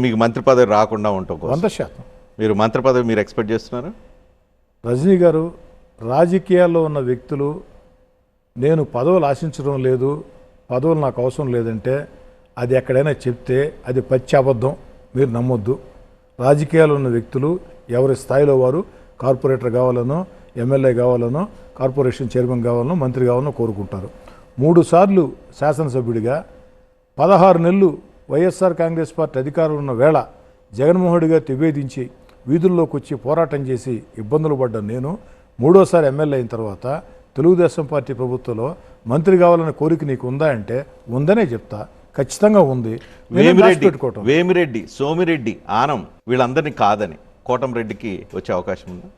మీకు మంత్రి పదవి రాకుండా ఉంటాం 100%. మీరు మంత్రి పదవి మీరు ఎక్స్పెక్ట్ చేస్తున్నారు? రజనీ గారు, రాజకీయాల్లో ఉన్న వ్యక్తులు నేను పదవులు ఆశించడం లేదు, పదవులు నాకు అవసరం లేదంటే అది ఎక్కడైనా చెప్తే అది పచ్చి అబద్ధం, మీరు నమ్మొద్దు. రాజకీయాల్లో ఉన్న వ్యక్తులు ఎవరి స్థాయిలో వారు కార్పొరేటర్ కావాలనో, ఎమ్మెల్యే కావాలనో, కార్పొరేషన్ చైర్మన్ కావాలనో, మంత్రి కావాలనో కోరుకుంటారు. 3 సార్లు శాసనసభ్యుడిగా 16 నెలలు వైఎస్ఆర్ కాంగ్రెస్ పార్టీ అధికారంలో ఉన్న వేళ జగన్మోహన్ రెడ్డి గారితో విభేదించి వీధుల్లోకి వచ్చి పోరాటం చేసి ఇబ్బందులు పడ్డాను నేను. 3వసారి ఎమ్మెల్యే అయిన తర్వాత తెలుగుదేశం పార్టీ ప్రభుత్వంలో మంత్రి కావాలనే కోరిక నీకు ఉందా అంటే ఉందనే చెప్తా. ఖచ్చితంగా ఉంది. వేమిరెడ్డి, సోమిరెడ్డి, ఆనం వీళ్ళందరినీ కాదని కోటంరెడ్డికి వచ్చే అవకాశం ఉందా?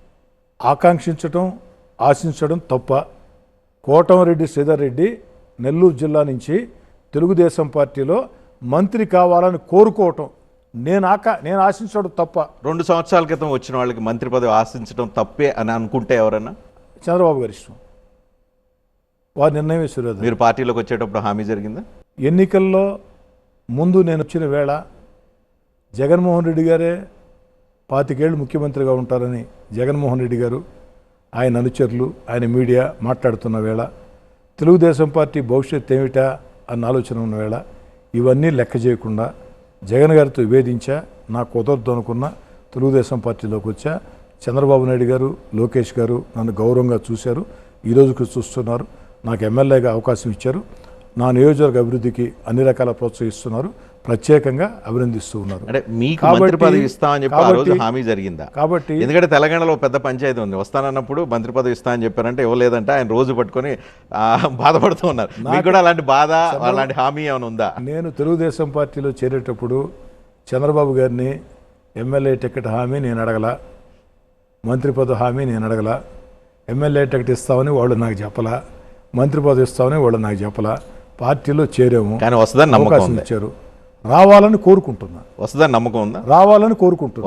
ఆకాంక్షించడం, ఆశించడం తప్ప. కోటంరెడ్డి శ్రీధర్ రెడ్డి నెల్లూరు జిల్లా నుంచి తెలుగుదేశం పార్టీలో మంత్రి కావాలని కోరుకోవటం నేను ఆశించడం తప్ప. 2 సంవత్సరాల క్రితం వచ్చిన వాళ్ళకి మంత్రి పదవి ఆశించడం తప్పే అని అనుకుంటే ఎవరన్నా? చంద్రబాబు గారి ఇష్టం, వారి నిర్ణయం సురేంద్ర. మీరు పార్టీలోకి వచ్చేటప్పుడు హామీ జరిగిందా? ఎన్నికల్లో ముందు నేను వచ్చిన వేళ జగన్మోహన్ రెడ్డి గారే 25 ఏళ్ళు ముఖ్యమంత్రిగా ఉంటారని జగన్మోహన్ రెడ్డి గారు, ఆయన అనుచరులు, ఆయన మీడియా మాట్లాడుతున్న వేళ తెలుగుదేశం పార్టీ భవిష్యత్తు ఏమిటా అన్న ఆలోచన ఉన్న వేళ ఇవన్నీ లెక్క చేయకుండా జగన్ గారితో విభేదించా. నాకు కుదరదు అనుకున్న తెలుగుదేశం పార్టీలోకి వచ్చా. చంద్రబాబు నాయుడు గారు, లోకేష్ గారు నన్ను గౌరవంగా చూశారు, ఈరోజుకి చూస్తున్నారు. నాకు ఎమ్మెల్యేగా అవకాశం ఇచ్చారు. నా నియోజకవర్గ అభివృద్ధికి అన్ని రకాల ప్రోత్సహిస్తున్నారు, ప్రత్యేకంగా అభినందిస్తూ ఉన్నారు. అంటే మీకు మంత్రి పదవి ఇస్తామని చెప్పి ఆ రోజు హామీ జరిగిందా? కాబట్టి ఎందుకంటే తెలంగాణలో పెద్ద పంచాయతీ ఉంది, వస్తానన్నప్పుడు మంత్రి పదవి ఇస్తామని చెప్పారంటే ఇవ్వలేదంటే ఆయన రోజు పట్టుకొని బాధపడుతూ ఉన్నారు. మీకు కూడా అలాంటి బాధ, అలాంటి హామీ ఏమైనా ఉందా? నేను తెలుగుదేశం పార్టీలో చేరేటప్పుడు చంద్రబాబు గారిని ఎమ్మెల్యే టికెట్ హామీ నేను అడగల, మంత్రి పదవి హామీ నేను అడగల. ఎమ్మెల్యే టికెట్ ఇస్తామని వాళ్ళు నాకు చెప్పలా, మంత్రి పదవి ఇస్తామని వాళ్ళు నాకు చెప్పలా. పార్టీలో చేరాము, కానీ వస్తుందని నమ్మకం ఇచ్చారు. రావాలని కోరుకుంటున్నా. వస్తుందని నమ్మకం ఉందా? రావాలని కోరుకుంటున్నా.